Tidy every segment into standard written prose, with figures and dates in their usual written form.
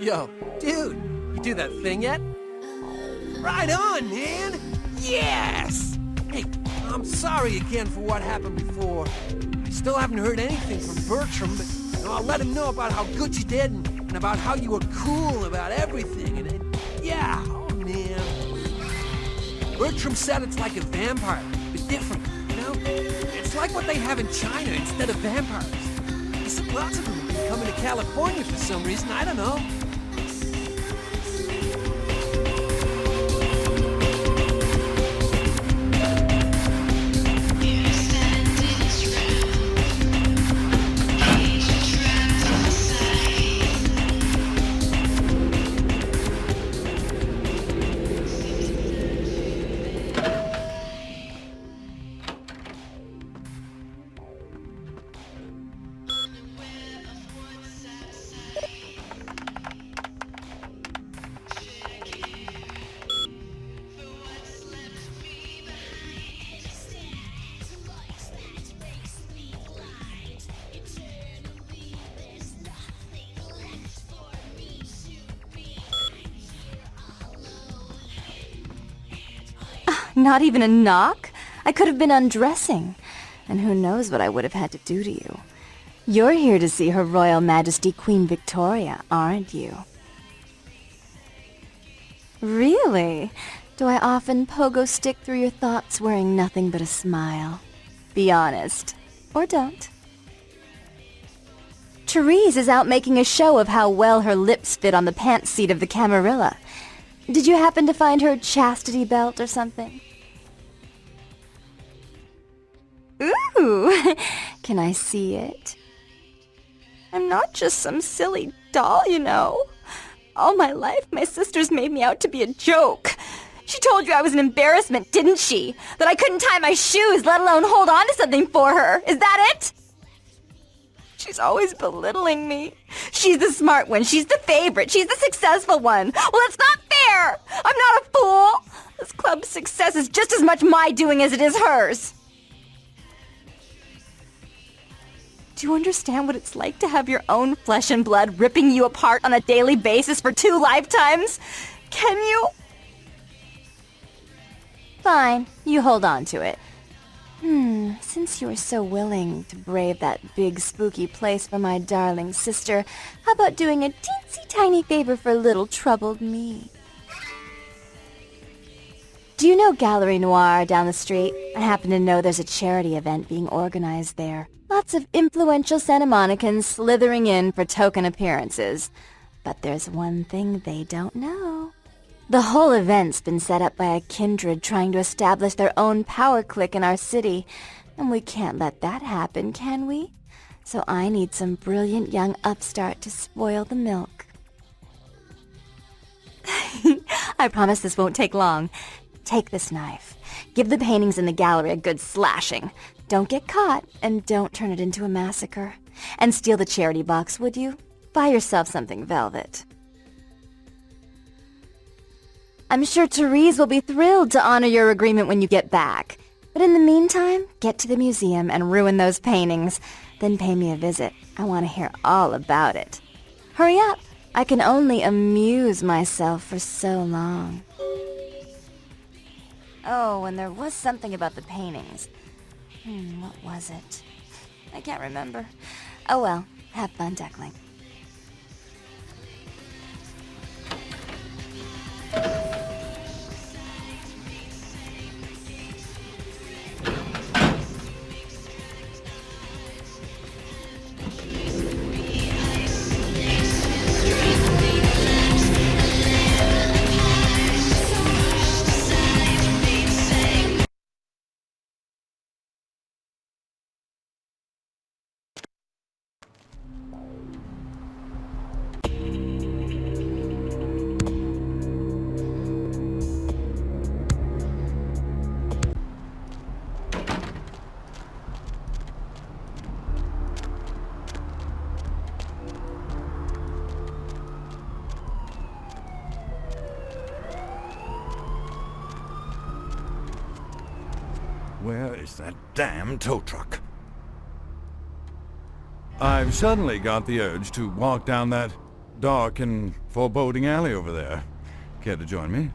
Yo, dude, you do that thing yet? Right on, man! Yes! Hey, I'm sorry again for what happened before. I still haven't heard anything from Bertram, but I'll let him know about how good you did and about how you were cool about everything. And yeah, oh man. Bertram said it's like a vampire, but different, you know? It's like what they have in China instead of vampires. He said lots of them have been coming to California for some reason, I don't know. Not even a knock? I could have been undressing. And who knows what I would have had to do to you. You're here to see Her Royal Majesty Queen Victoria, aren't you? Really? Do I often pogo stick through your thoughts wearing nothing but a smile? Be honest. Or don't. Therese is out making a show of how well her lips fit on the pants seat of the Camarilla. Did you happen to find her chastity belt or something? Ooh, can I see it? I'm not just some silly doll, you know. All my life, my sisters made me out to be a joke. She told you I was an embarrassment, didn't she? That I couldn't tie my shoes, let alone hold on to something for her. Is that it? She's always belittling me. She's the smart one. She's the favorite. She's the successful one. Well, it's not fair. I'm not a fool. This club's success is just as much my doing as it is hers. Do you understand what it's like to have your own flesh and blood ripping you apart on a daily basis for 2 lifetimes? Can you? fine. You hold on to it. Since you were so willing to brave that big spooky place for my darling sister, how about doing a teensy tiny favor for little troubled me? Do you know Gallery Noir down the street? I happen to know there's a charity event being organized there. Lots of influential Santa Monicans slithering in for token appearances. But there's one thing they don't know. The whole event's been set up by a kindred trying to establish their own power clique in our city, and we can't let that happen, can we? So I need some brilliant young upstart to spoil the milk. I promise this won't take long. Take this knife. Give the paintings in the gallery a good slashing. Don't get caught, and don't turn it into a massacre. And steal the charity box, would you? Buy yourself something velvet. I'm sure Therese will be thrilled to honor your agreement when you get back. But in the meantime, get to the museum and ruin those paintings. Then pay me a visit. I want to hear all about it. Hurry up. I can only amuse myself for so long. Oh, and there was something about the paintings. What was it? I can't remember. Oh well, have fun, Duckling. Where is that damn tow truck? I've suddenly got the urge to walk down that dark and foreboding alley over there. Care to join me?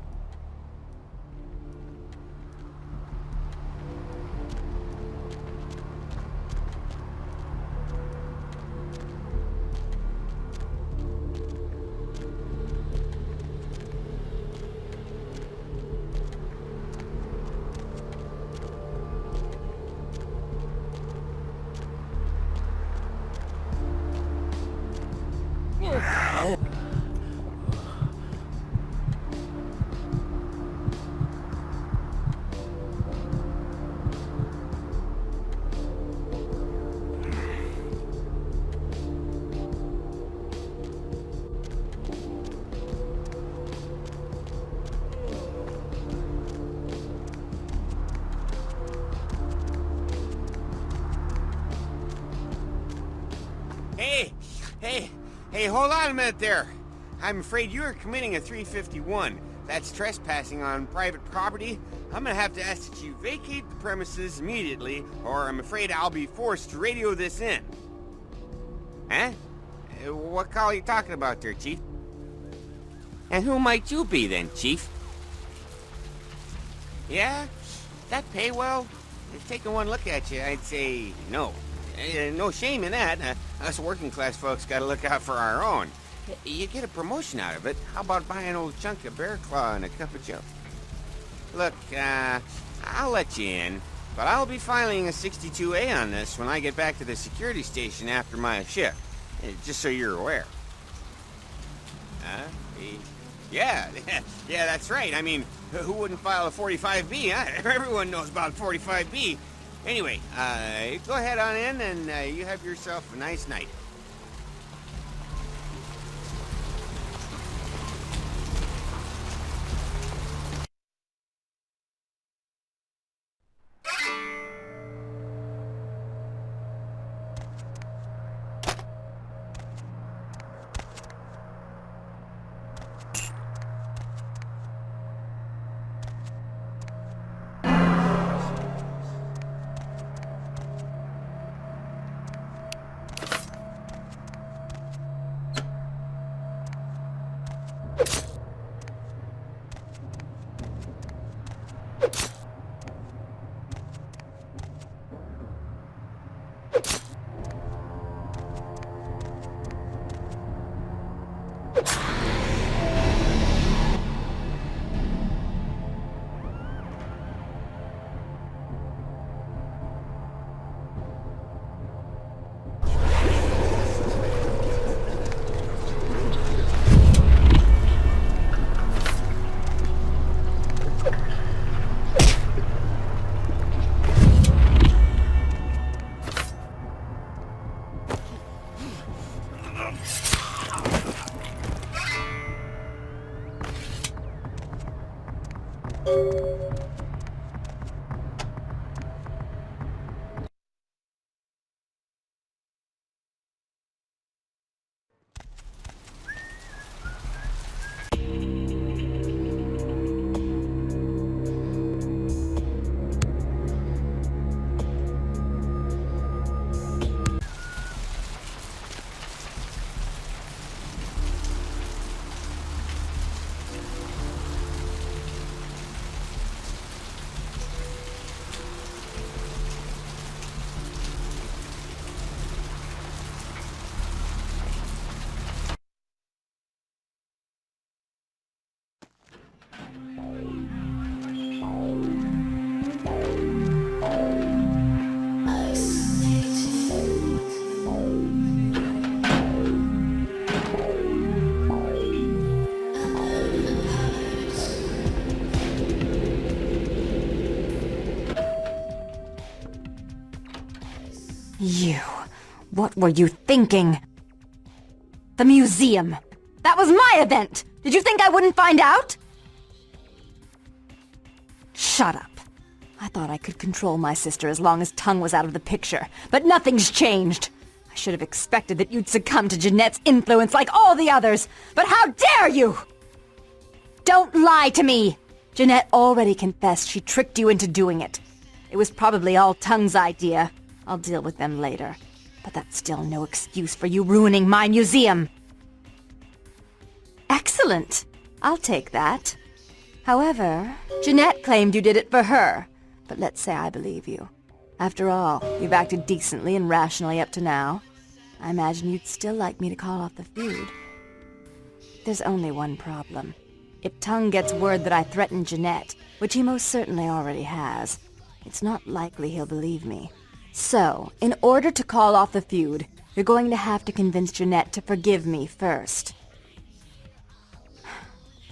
Hey, hold on a minute there. I'm afraid you are committing a 351. That's trespassing on private property. I'm gonna have to ask that you vacate the premises immediately, or I'm afraid I'll be forced to radio this in. Huh? What call are you talking about there, Chief? And who might you be then, Chief? Yeah? That pay well? If taking one look at you, I'd say no. No shame in that. Us working class folks gotta look out for our own. You get a promotion out of it. How about buying an old chunk of bear claw and a cup of joe? Look, I'll let you in, but I'll be filing a 62A on this when I get back to the security station after my shift. Just so you're aware. Yeah, yeah, that's right. I mean, who wouldn't file a 45B, huh? Everyone knows about 45B. Anyway, go ahead on in and you have yourself a nice night. You. What were you thinking? The museum. That was my event! Did you think I wouldn't find out? Shut up. I thought I could control my sister as long as Tongue was out of the picture, but nothing's changed. I should have expected that you'd succumb to Jeanette's influence like all the others, but how dare you! Don't lie to me! Jeanette already confessed she tricked you into doing it. It was probably all Tongue's idea. I'll deal with them later. But that's still no excuse for you ruining my museum. Excellent. I'll take that. However, Jeanette claimed you did it for her. But let's say I believe you. After all, you've acted decently and rationally up to now. I imagine you'd still like me to call off the feud. There's only one problem. If Tongue gets word that I threatened Jeanette, which he most certainly already has, it's not likely he'll believe me. So, in order to call off the feud, you're going to have to convince Jeanette to forgive me first.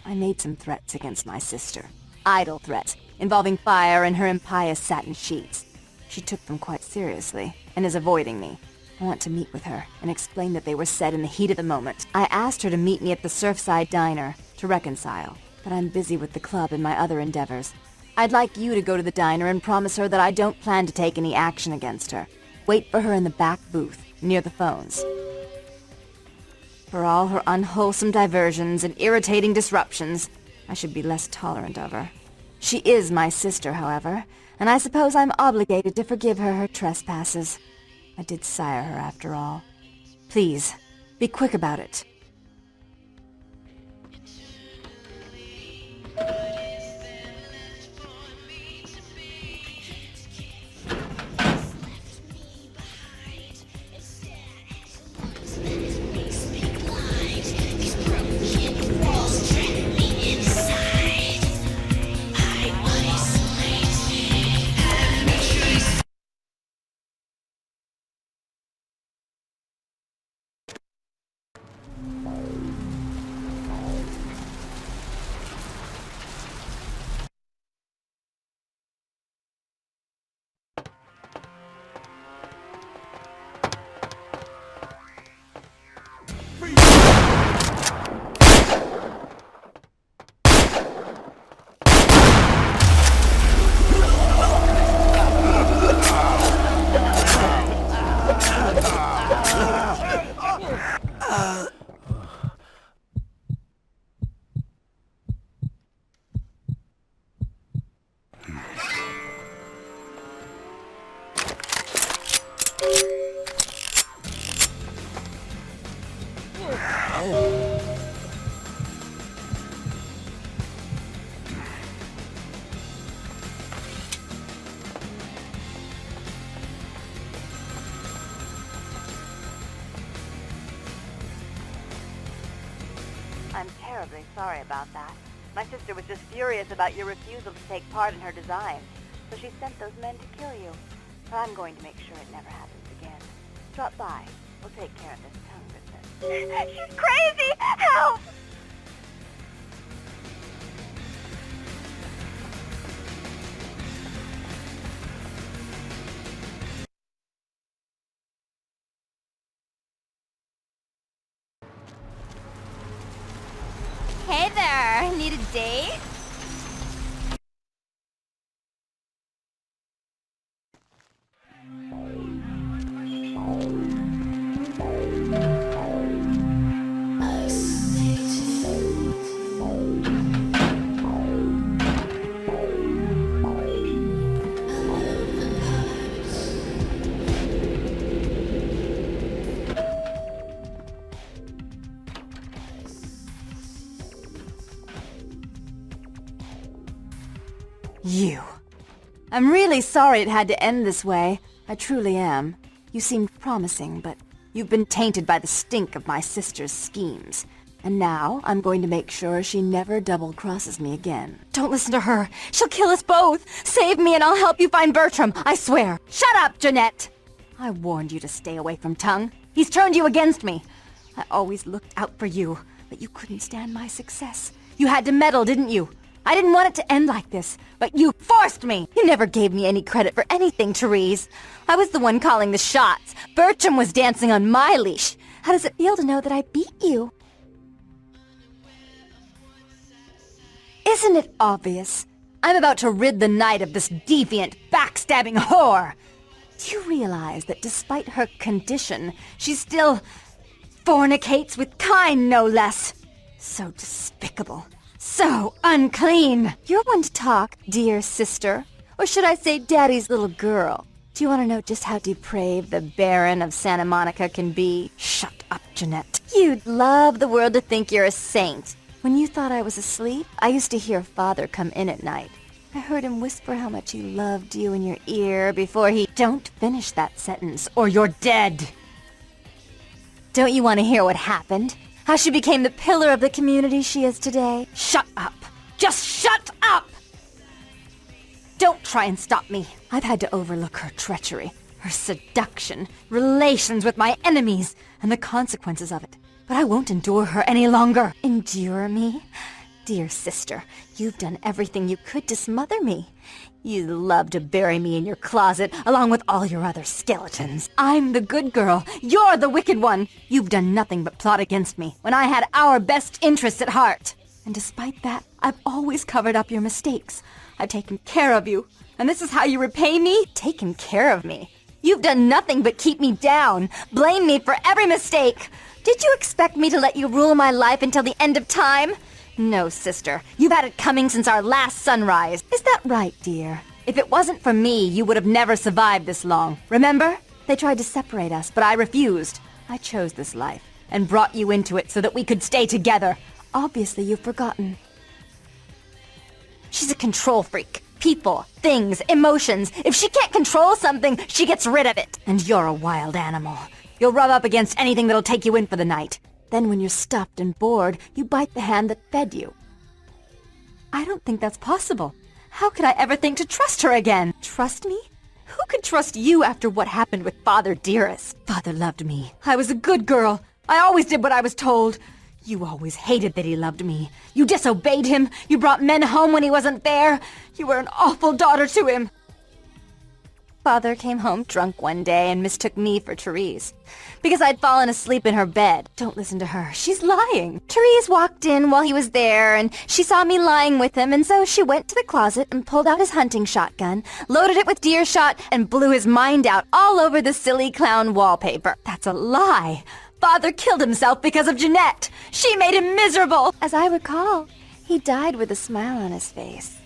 I made some threats against my sister. Idle threats, involving fire and her impious satin sheets. She took them quite seriously, and is avoiding me. I want to meet with her, and explain that they were said in the heat of the moment. I asked her to meet me at the Surfside Diner, to reconcile, but I'm busy with the club and my other endeavors. I'd like you to go to the diner and promise her that I don't plan to take any action against her. Wait for her in the back booth, near the phones. For all her unwholesome diversions and irritating disruptions, I should be less tolerant of her. She is my sister, however, and I suppose I'm obligated to forgive her her trespasses. I did sire her, after all. Please, be quick about it. I'm terribly sorry about that. My sister was just furious about your refusal to take part in her design, so she sent those men to kill you. But I'm going to make sure it never happens again. Drop by. We'll take care of this tongue business. She's crazy! Help! Hey there, need a date? You. I'm really sorry it had to end this way. I truly am. You seemed promising, but you've been tainted by the stink of my sister's schemes. And now I'm going to make sure she never double-crosses me again. Don't listen to her. She'll kill us both. Save me and I'll help you find Bertram, I swear. Shut up, Jeanette! I warned you to stay away from Tung. He's turned you against me. I always looked out for you, but you couldn't stand my success. You had to meddle, didn't you? I didn't want it to end like this, but you forced me! You never gave me any credit for anything, Therese. I was the one calling the shots. Bertram was dancing on my leash. How does it feel to know that I beat you? Isn't it obvious? I'm about to rid the night of this deviant, backstabbing whore! Do you realize that despite her condition, she still fornicates with Kine, no less? So despicable. So unclean! You're one to talk, dear sister. Or should I say daddy's little girl? Do you want to know just how depraved the Baron of Santa Monica can be? Shut up, Jeanette. You'd love the world to think you're a saint. When you thought I was asleep, I used to hear Father come in at night. I heard him whisper how much he loved you in your ear before he... Don't finish that sentence, or you're dead! Don't you want to hear what happened? How she became the pillar of the community she is today? Shut up! Just shut up! Don't try and stop me. I've had to overlook her treachery, her seduction, relations with my enemies, and the consequences of it. But I won't endure her any longer. Endure me? Dear sister, you've done everything you could to smother me. You love to bury me in your closet, along with all your other skeletons. I'm the good girl. You're the wicked one. You've done nothing but plot against me, when I had our best interests at heart. And despite that, I've always covered up your mistakes. I've taken care of you. And this is how you repay me? Taken care of me. You've done nothing but keep me down, blame me for every mistake. Did you expect me to let you rule my life until the end of time? No, sister. You've had it coming since our last sunrise. Is that right, dear? If it wasn't for me, you would have never survived this long. Remember? They tried to separate us, but I refused. I chose this life, and brought you into it so that we could stay together. Obviously, you've forgotten. She's a control freak. People, things, emotions. If she can't control something, she gets rid of it. And you're a wild animal. You'll rub up against anything that'll take you in for the night. Then when you're stuffed and bored, you bite the hand that fed you. I don't think that's possible. How could I ever think to trust her again? Trust me? Who could trust you after what happened with Father Dearest? Father loved me. I was a good girl. I always did what I was told. You always hated that he loved me. You disobeyed him. You brought men home when he wasn't there. You were an awful daughter to him. Father came home drunk one day and mistook me for Therese. Because I'd fallen asleep in her bed. Don't listen to her. She's lying. Therese walked in while he was there, and she saw me lying with him, and so she went to the closet and pulled out his hunting shotgun, loaded it with deer shot, and blew his mind out all over the silly clown wallpaper. That's a lie. Father killed himself because of Jeanette. She made him miserable. As I recall, he died with a smile on his face.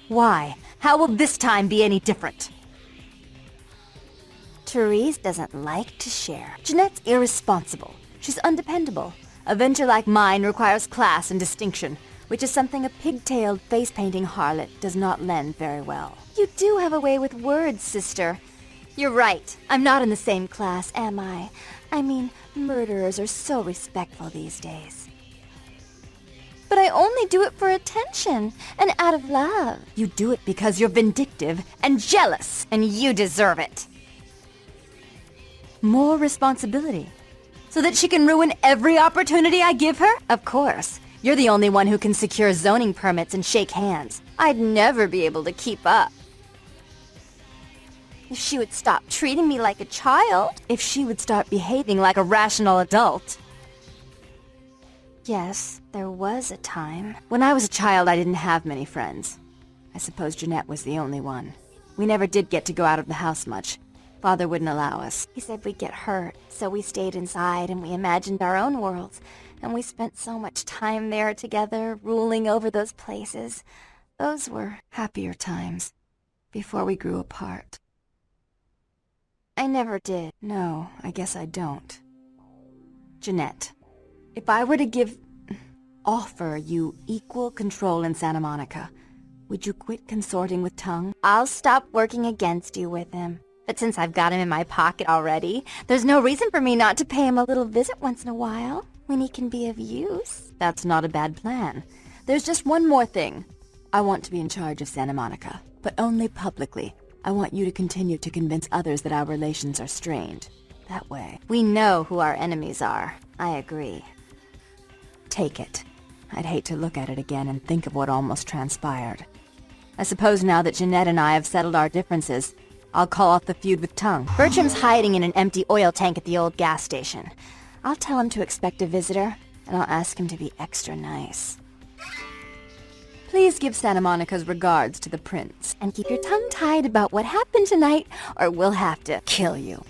Why? How will this time be any different? Therese doesn't like to share. Jeanette's irresponsible. She's undependable. A venture like mine requires class and distinction, which is something a pigtailed, face-painting harlot does not lend very well. You do have a way with words, sister. You're right. I'm not in the same class, am I? I mean, murderers are so respectful these days. But I only do it for attention, and out of love. You do it because you're vindictive and jealous, and you deserve it. More responsibility. So that she can ruin every opportunity I give her? Of course. You're the only one who can secure zoning permits and shake hands. I'd never be able to keep up. If she would stop treating me like a child. If she would start behaving like a rational adult. Yes, there was a time. When I was a child, I didn't have many friends. I suppose Jeanette was the only one. We never did get to go out of the house much. Father wouldn't allow us. He said we'd get hurt, so we stayed inside and we imagined our own worlds. And we spent so much time there together, ruling over those places. Those were happier times, before we grew apart. I never did. No, I guess I don't. Jeanette. If I were to offer you equal control in Santa Monica, Would you quit consorting with Tung? I'll stop working against you with him. But since I've got him in my pocket already, there's no reason for me not to pay him a little visit once in a while, when he can be of use. That's not a bad plan. There's just one more thing. I want to be in charge of Santa Monica, but only publicly. I want you to continue to convince others that our relations are strained. That way, we know who our enemies are. I agree. Take it. I'd hate to look at it again and think of what almost transpired. I suppose now that Jeanette and I have settled our differences, I'll call off the feud with Tung. Bertram's hiding in an empty oil tank at the old gas station. I'll tell him to expect a visitor, and I'll ask him to be extra nice. Please give Santa Monica's regards to the prince, and keep your tongue tied about what happened tonight, or we'll have to kill you.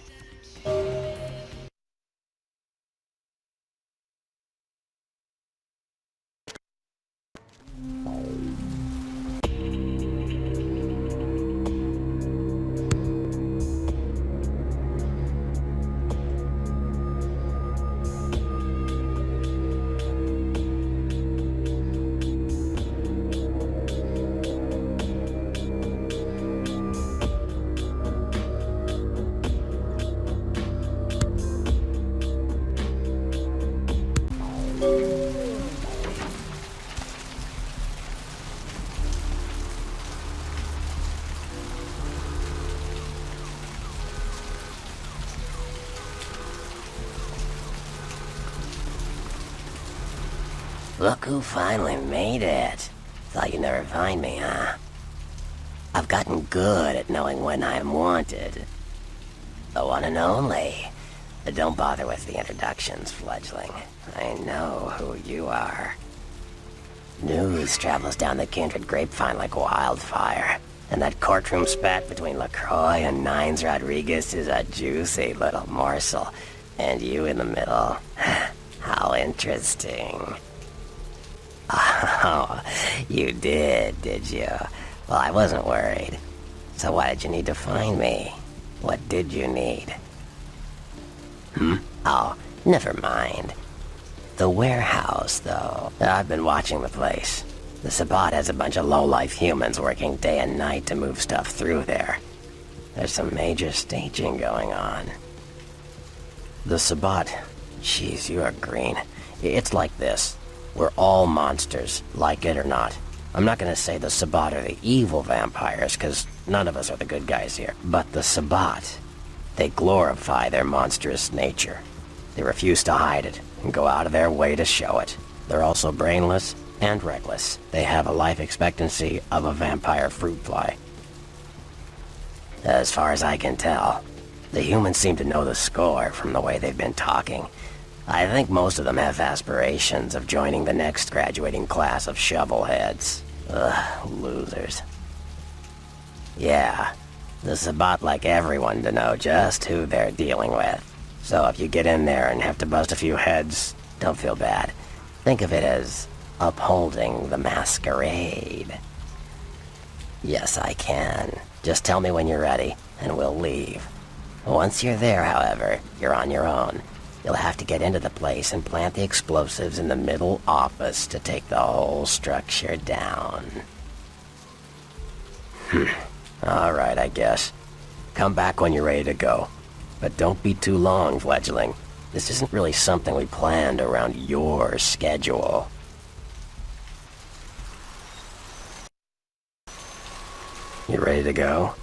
Look who finally made it. Thought you'd never find me, huh? I've gotten good at knowing when I am wanted. The one and only. But don't bother with the introductions, fledgling. I know who you are. News travels down the kindred grapevine like wildfire. And that courtroom spat between LaCroix and Nines Rodriguez is a juicy little morsel. And you in the middle. How interesting. Oh, you did you? Well, I wasn't worried. So why did you need to find me? What did you need? Oh, never mind. The warehouse, though. I've been watching the place. The Sabbat has a bunch of low-life humans working day and night to move stuff through there. There's some major staging going on. The Sabbat... Jeez, you are green. It's like this. We're all monsters, like it or not. I'm not gonna say the Sabbat are the evil vampires, because none of us are the good guys here. But the Sabbat, they glorify their monstrous nature. They refuse to hide it, and go out of their way to show it. They're also brainless and reckless. They have a life expectancy of a vampire fruit fly. As far as I can tell, the humans seem to know the score from the way they've been talking. I think most of them have aspirations of joining the next graduating class of shovelheads. Ugh, losers. Yeah, the Sabbat like everyone to know just who they're dealing with. So if you get in there and have to bust a few heads, don't feel bad. Think of it as upholding the Masquerade. Yes, I can. Just tell me when you're ready, and we'll leave. Once you're there, however, you're on your own. You'll have to get into the place and plant the explosives in the middle office to take the whole structure down. Alright, I guess. Come back when you're ready to go. But don't be too long, fledgling. This isn't really something we planned around your schedule. You ready to go?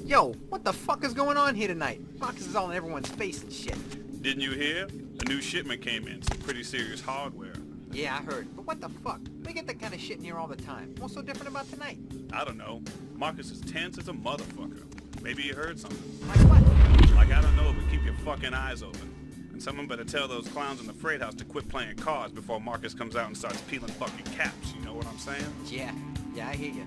Yo, what the fuck is going on here tonight? Boxes all in everyone's face and shit. Didn't you hear? A new shipment came in, some pretty serious hardware. Yeah, I heard. But what the fuck? We get that kind of shit in here all the time. What's so different about tonight? I don't know. Marcus is tense as a motherfucker. Maybe you heard something. Like what? Like, I don't know, but keep your fucking eyes open. And someone better tell those clowns in the freight house to quit playing cards before Marcus comes out and starts peeling fucking caps. You know what I'm saying? Yeah, I hear you.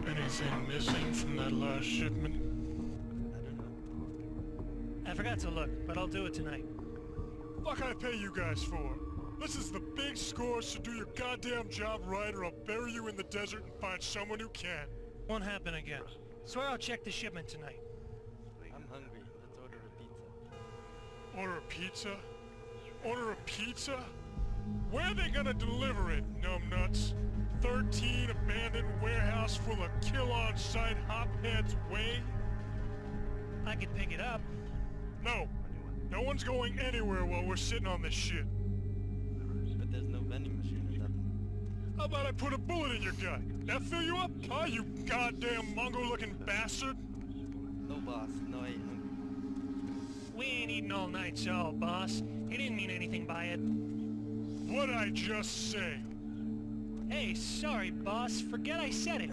Anything missing from that last shipment? I forgot to look, but I'll do it tonight. Fuck I pay you guys for? This is the big score, so do your goddamn job right or I'll bury you in the desert and find someone who can. Won't happen again. Swear I'll check the shipment tonight. I'm hungry. Let's order a pizza. Order a pizza? Order a pizza? Where are they gonna deliver it, numbnuts? 13 abandoned warehouse full of kill-on-site hopheads way? I could pick it up. No. No one's going anywhere while we're sitting on this shit. But there's no vending machine or nothing. How about I put a bullet in your gut? That fill you up? Huh, you goddamn Mongo-looking bastard? No, boss. No, I ain't hungry. We ain't eating all night, so, boss. He didn't mean anything by it. What'd I just say? Hey, sorry, boss. Forget I said it.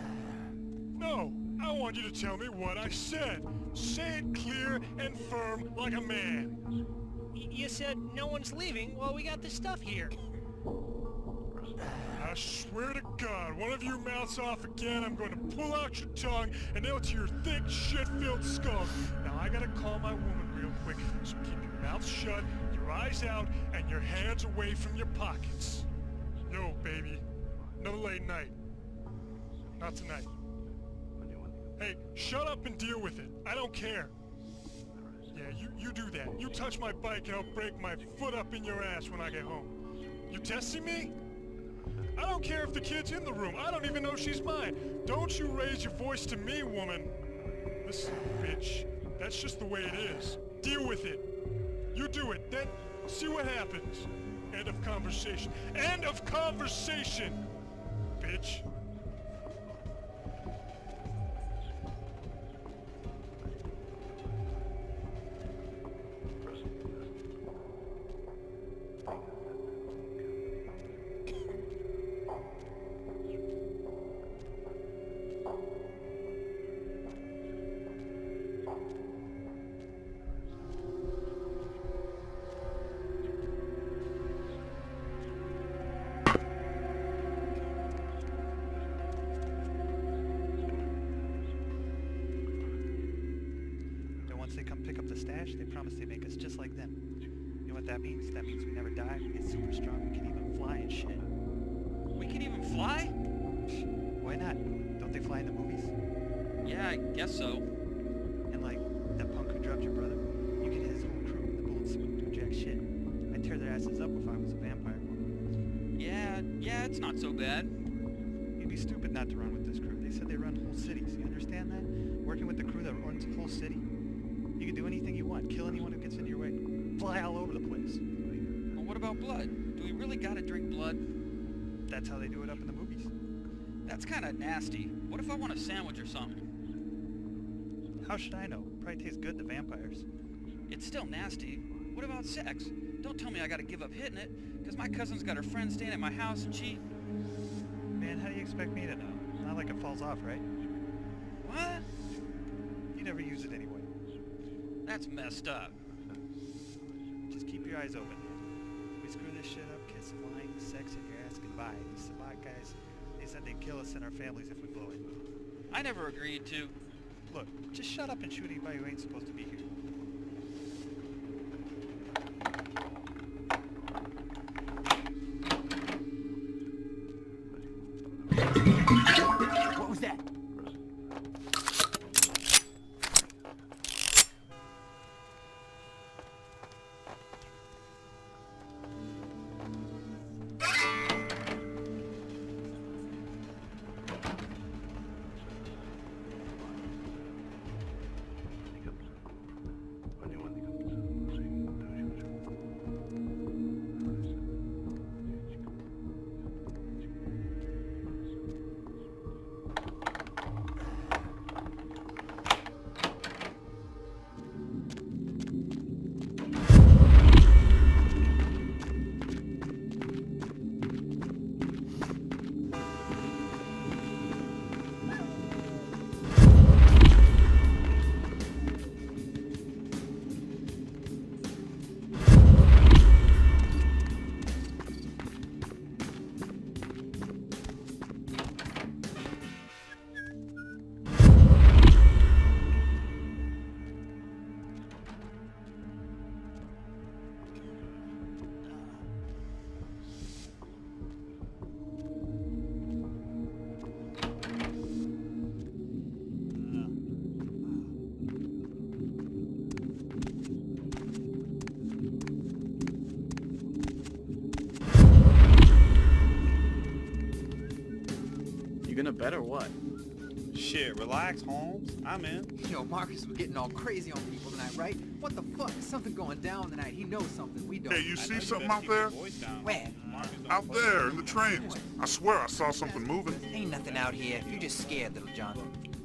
No, I want you to tell me what I said. Say it clear and firm like a man. You said no one's leaving while we got the stuff here. I swear to God, one of you mouths off again, I'm going to pull out your tongue and nail it to your thick, shit-filled skull. Now I gotta call my woman real quick, so keep your mouth shut, your eyes out, and your hands away from your pockets. Yo, baby. Another late night. Not tonight. Hey, shut up and deal with it. I don't care. Yeah, you do that. You touch my bike and I'll break my foot up in your ass when I get home. You testing me? I don't care if the kid's in the room. I don't even know she's mine. Don't you raise your voice to me, woman. Listen, bitch. That's just the way it is. Deal with it. You do it, then see what happens. End of conversation. End of conversation! Bitch. They come pick up the stash, they promise they make us just like them. You know what that means? That means we never die, we get super strong, we can even fly and shit. We can even fly? Why not? Don't they fly in the movies? Yeah, I guess so. And like, that punk who dropped your brother? You get his whole crew, the bullets wouldn't do jack shit. I'd tear their asses up if I was a vampire. Yeah, it's not so bad. You'd be stupid not to run with this crew. They said they run whole cities, you understand that? Working with the crew that runs a whole city? You can do anything you want, kill anyone who gets into your way, fly all over the place. Well, what about blood? Do we really gotta drink blood? That's how they do it up in the movies. That's kinda nasty. What if I want a sandwich or something? How should I know? Probably tastes good to vampires. It's still nasty. What about sex? Don't tell me I gotta give up hitting it, because my cousin's got her friend staying at my house and she... Man, how do you expect me to know? Not like it falls off, right? What? You never use it anyway. That's messed up. Just keep your eyes open. We screw this shit up, kiss flying, sex, and your ass goodbye. These Sabat guys, they said they'd kill us and our families if we blow it. I never agreed to. Look, just shut up and shoot anybody who ain't supposed to be here. What was that? Gonna bet or what? Shit, relax, Holmes. I'm in. Yo, Marcus was getting all crazy on people tonight, right? What the fuck? There's something going down tonight. He knows something we don't. Hey, you see something out there? Where? Out there in the trains. I swear I saw something moving. Ain't nothing out here. You're just scared, little John.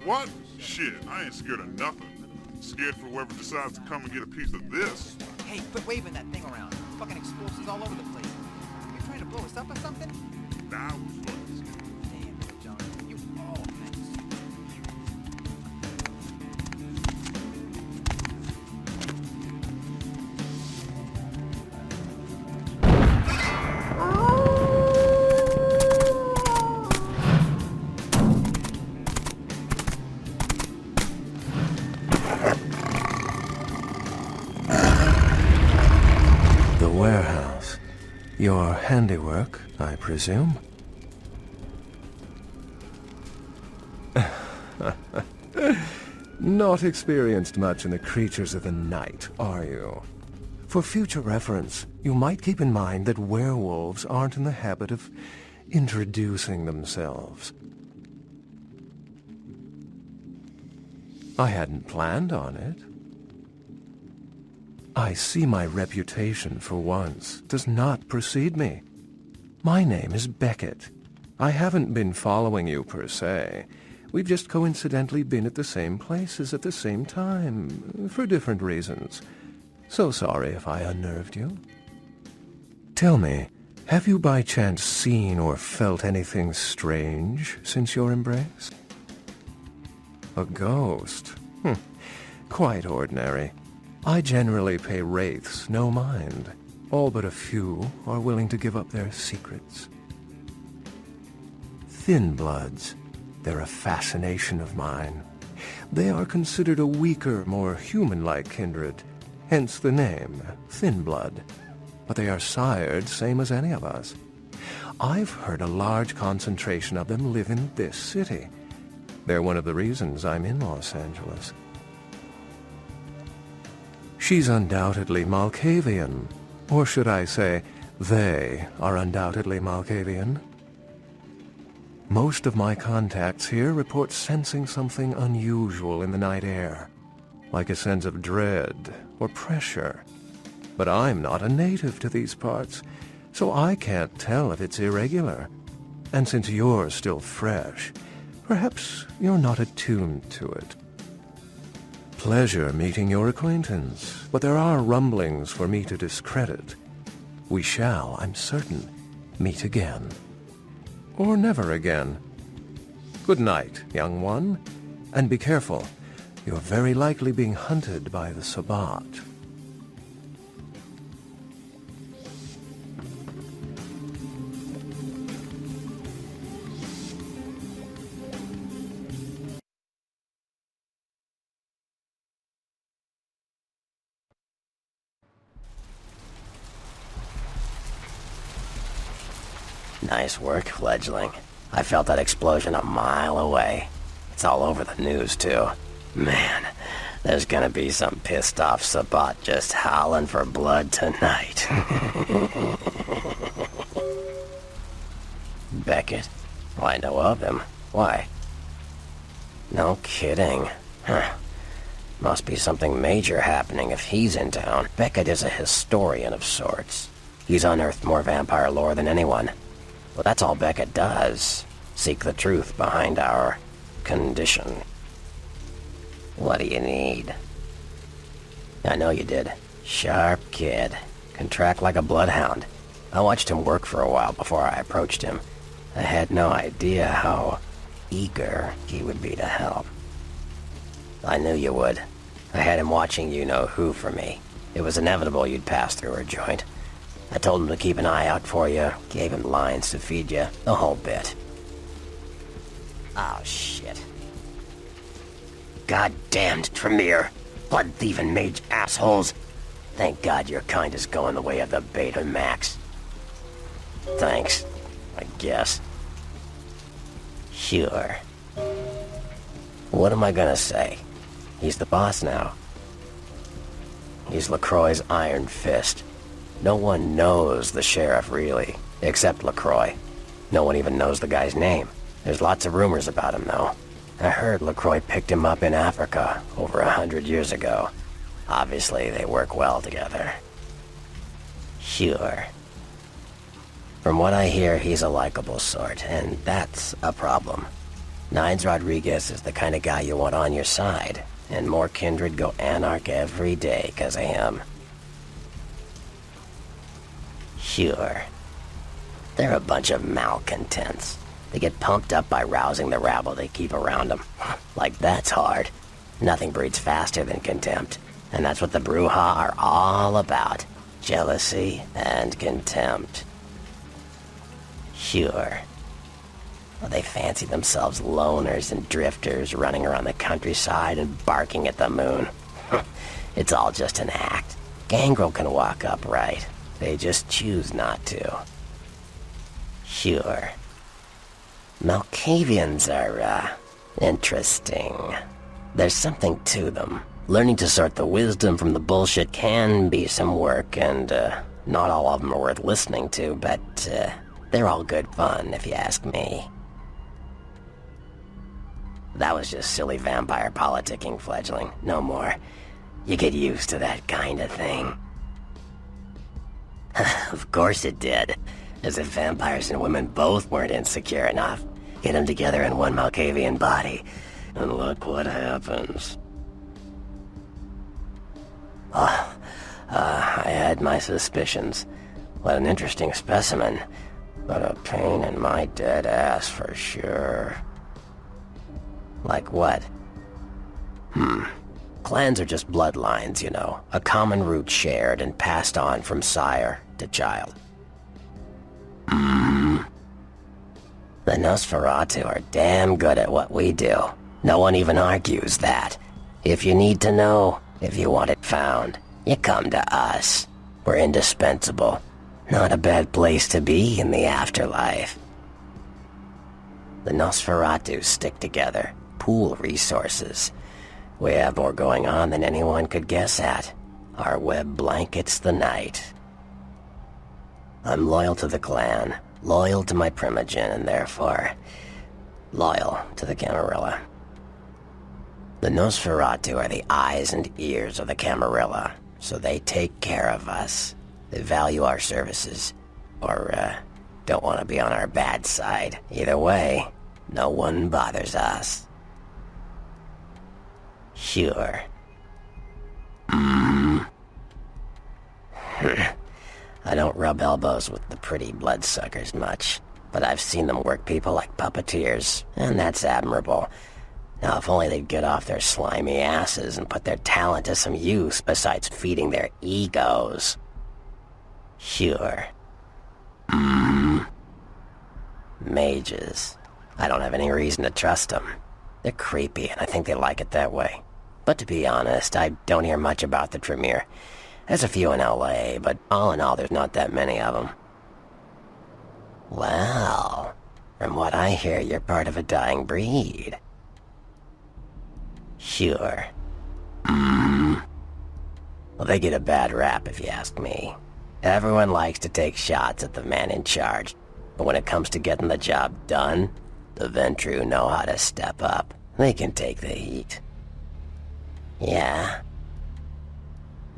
What? Shit, I ain't scared of nothing. Scared for whoever decides to come and get a piece of this. Hey, quit waving that thing around. Fucking explosives all over the place. You trying to blow us up or something? Now who's first? Damn, little John. You all thanks. The warehouse. Your handiwork, I presume? Not experienced much in the creatures of the night, are you? For future reference, you might keep in mind that werewolves aren't in the habit of introducing themselves. I hadn't planned on it. I see my reputation, for once, does not precede me. My name is Beckett. I haven't been following you, per se. We've just coincidentally been at the same places at the same time, for different reasons. So sorry if I unnerved you. Tell me, have you by chance seen or felt anything strange since your embrace? A ghost? Quite ordinary. I generally pay wraiths no mind. All but a few are willing to give up their secrets. Thin bloods. They're a fascination of mine. They are considered a weaker, more human-like kindred, hence the name, Thin Blood. But they are sired same as any of us. I've heard a large concentration of them live in this city. They're one of the reasons I'm in Los Angeles. She's undoubtedly Malkavian. Or should I say, they are undoubtedly Malkavian. Most of my contacts here report sensing something unusual in the night air, like a sense of dread or pressure. But I'm not a native to these parts, so I can't tell if it's irregular. And since you're still fresh, perhaps you're not attuned to it. Pleasure meeting your acquaintance, but there are rumblings for me to discredit. We shall, I'm certain, meet again. Or never again. Good night, young one, and be careful. You're very likely being hunted by the Sabbat. Nice work, fledgling. I felt that explosion a mile away. It's all over the news, too. Man, there's gonna be some pissed off Sabbat just howling for blood tonight. Beckett? Well, I know of him. Why? No kidding. Huh. Must be something major happening if he's in town. Beckett is a historian of sorts. He's unearthed more vampire lore than anyone. Well, that's all Beckett does. Seek the truth behind our condition. What do you need? I know you did. Sharp kid. Can track like a bloodhound. I watched him work for a while before I approached him. I had no idea how eager he would be to help. I knew you would. I had him watching you-know-who for me. It was inevitable you'd pass through her joint. I told him to keep an eye out for you, gave him lines to feed you, the whole bit. Oh, shit. Goddamned Tremere. Blood-thieving mage assholes. Thank God your kind is going the way of the Betamax. Thanks, I guess. Sure. What am I gonna say? He's the boss now. He's LaCroix's iron fist. No one knows the sheriff, really, except LaCroix. No one even knows the guy's name. There's lots of rumors about him, though. I heard LaCroix picked him up in Africa over 100 years ago. Obviously, they work well together. Sure. From what I hear, he's a likable sort, and that's a problem. Nines Rodriguez is the kind of guy you want on your side, and more kindred go anarch every day 'cause of him. Sure. They're a bunch of malcontents. They get pumped up by rousing the rabble they keep around them. Like that's hard. Nothing breeds faster than contempt, and that's what the Bruja are all about. Jealousy and contempt. Sure. Well, they fancy themselves loners and drifters running around the countryside and barking at the moon. It's all just an act. Gangrel can walk upright. They just choose not to. Sure. Malkavians are, interesting. There's something to them. Learning to sort the wisdom from the bullshit can be some work, and, not all of them are worth listening to, but, they're all good fun, if you ask me. That was just silly vampire politicking, fledgling. No more. You get used to that kind of thing. Of course it did. As if vampires and women both weren't insecure enough. Get them together in one Malkavian body, and look what happens. I had my suspicions. What an interesting specimen. But a pain in my dead ass for sure. Like what? Clans are just bloodlines, you know. A common root shared and passed on from sire to child. The Nosferatu are damn good at what we do. No one even argues that. If you need to know, if you want it found, you come to us. We're indispensable. Not a bad place to be in the afterlife. The Nosferatu stick together, pool resources. We have more going on than anyone could guess at. Our web blankets the night. I'm loyal to the clan, loyal to my primogen, and therefore, loyal to the Camarilla. The Nosferatu are the eyes and ears of the Camarilla, so they take care of us. They value our services, or, don't want to be on our bad side. Either way, no one bothers us. Sure. I don't rub elbows with the pretty bloodsuckers much, but I've seen them work people like puppeteers, and that's admirable. Now, if only they'd get off their slimy asses and put their talent to some use besides feeding their egos. Sure. Mages. I don't have any reason to trust them. They're creepy, and I think they like it that way. But to be honest, I don't hear much about the Tremere. There's a few in LA, but all in all, there's not that many of them. Well, from what I hear, you're part of a dying breed. Sure. Well, they get a bad rap if you ask me. Everyone likes to take shots at the man in charge, but when it comes to getting the job done, the Ventrue know how to step up. They can take the heat. Yeah.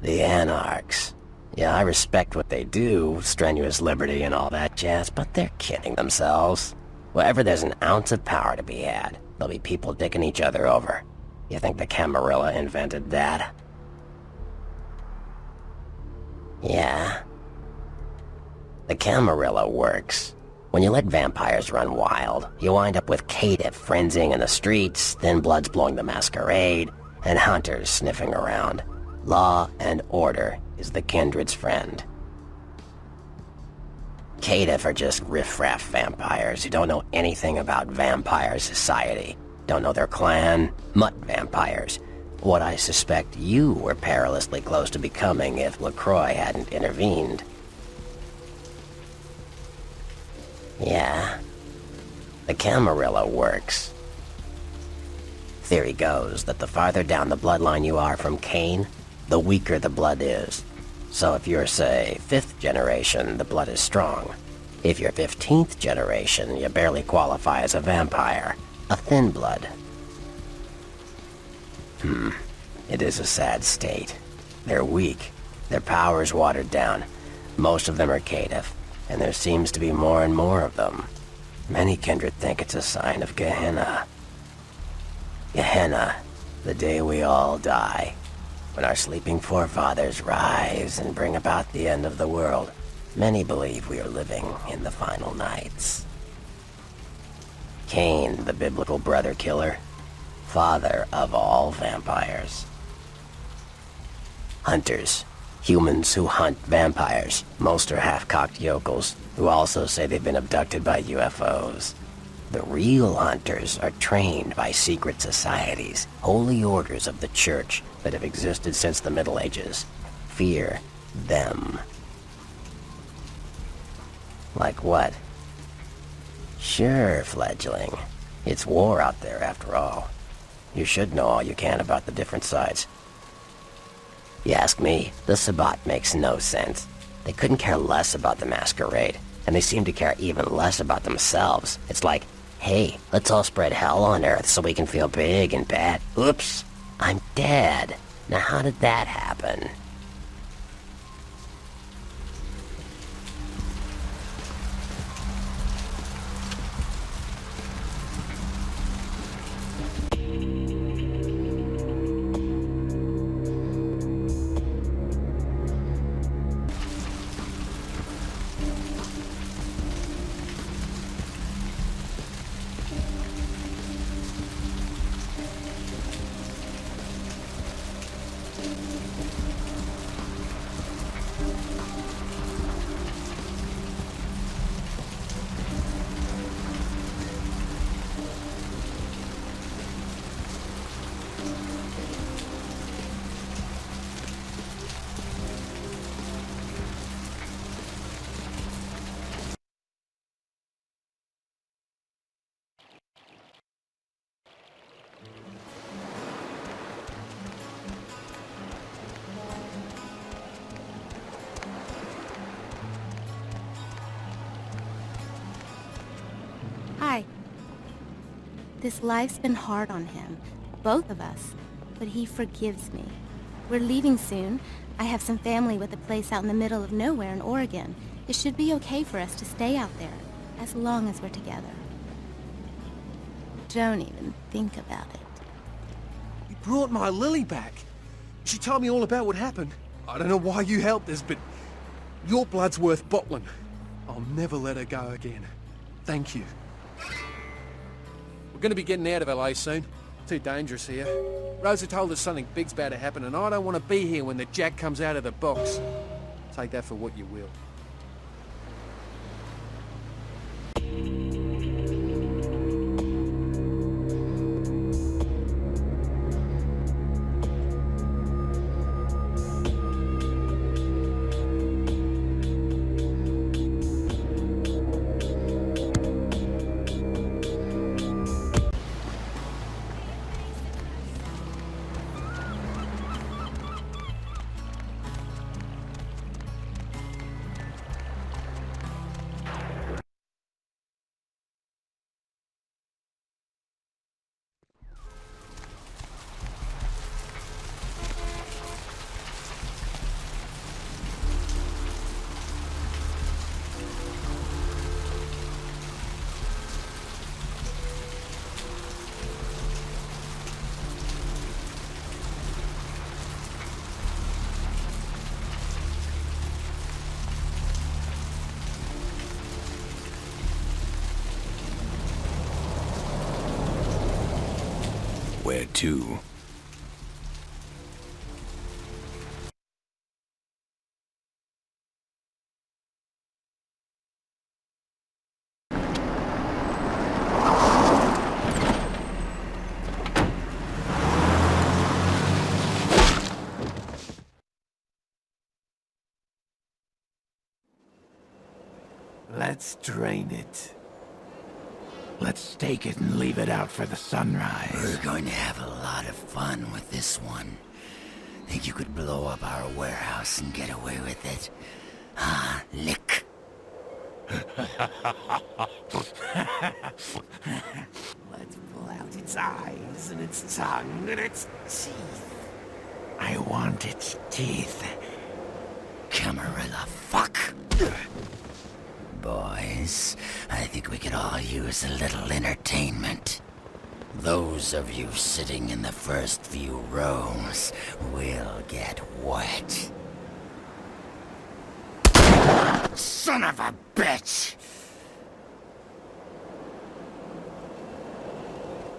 The Anarchs. Yeah, I respect what they do, strenuous liberty and all that jazz, but they're kidding themselves. Wherever there's an ounce of power to be had, there'll be people dicking each other over. You think the Camarilla invented that? Yeah. The Camarilla works. When you let vampires run wild, you wind up with caitiff frenzying in the streets, thin bloods blowing the Masquerade, and hunters sniffing around. Law and order is the kindred's friend. Caitiff are just riffraff vampires who don't know anything about vampire society. Don't know their clan. Mutt vampires. What I suspect you were perilously close to becoming if LaCroix hadn't intervened. Yeah. The Camarilla works. Theory goes that the farther down the bloodline you are from Cain, the weaker the blood is. So if you're, say, 5th generation, the blood is strong. If you're 15th generation, you barely qualify as a vampire. A thin blood. It is a sad state. They're weak. Their power's watered down. Most of them are caitiff, and there seems to be more and more of them. Many kindred think it's a sign of Gehenna. Gehenna, the day we all die. When our sleeping forefathers rise and bring about the end of the world, many believe we are living in the final nights. Cain, the biblical brother killer, father of all vampires. Hunters, humans who hunt vampires. Most are half-cocked yokels, who also say they've been abducted by UFOs. The real hunters are trained by secret societies, holy orders of the church that have existed since the Middle Ages. Fear them. Like what? Sure, fledgling. It's war out there, after all. You should know all you can about the different sides. You ask me, the Sabbat makes no sense. They couldn't care less about the Masquerade, and they seem to care even less about themselves. It's like, hey, let's all spread hell on Earth so we can feel big and bad. Oops, I'm dead. Now how did that happen? Hi. This life's been hard on him, both of us, but he forgives me. We're leaving soon. I have some family with a place out in the middle of nowhere in Oregon. It should be okay for us to stay out there, as long as we're together. Don't even think about it. You brought my Lily back. She told me all about what happened. I don't know why you helped us, but your blood's worth bottling. I'll never let her go again. Thank you. We're gonna be getting out of LA soon. Too dangerous here. Rosa told us something big's about to happen, and I don't want to be here when the jack comes out of the box. Take that for what you will. Where to? Let's drain it. Let's stake it and leave it out for the sunrise. We're going to have a lot of fun with this one. Think you could blow up our warehouse and get away with it? Ah, lick. Let's pull out its eyes and its tongue and its teeth. I want its teeth. Camarilla, fuck. Boys, I think we could all use a little entertainment. Those of you sitting in the first few rows will get wet. Son of a bitch!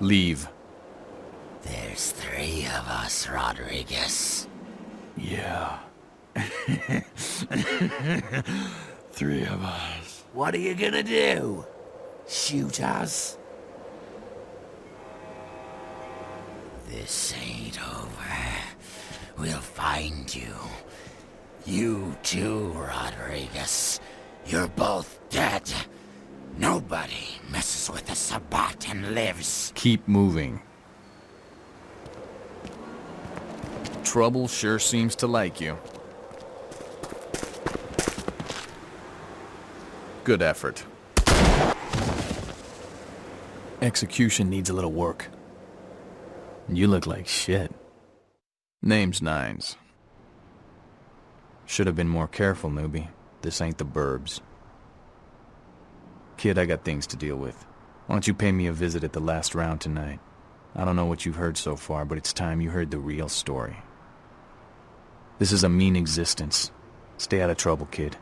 Leave. There's 3 of us, Rodriguez. Yeah. 3 of us. What are you gonna do? Shoot us? This ain't over. We'll find you. You too, Rodriguez. You're both dead. Nobody messes with the Sabbat and lives. Keep moving. Trouble sure seems to like you. Good effort. Execution needs a little work. You look like shit. Name's Nines. Should have been more careful, newbie. This ain't the burbs. Kid, I got things to deal with. Why don't you pay me a visit at the last round tonight? I don't know what you've heard so far, but it's time you heard the real story. This is a mean existence. Stay out of trouble, kid.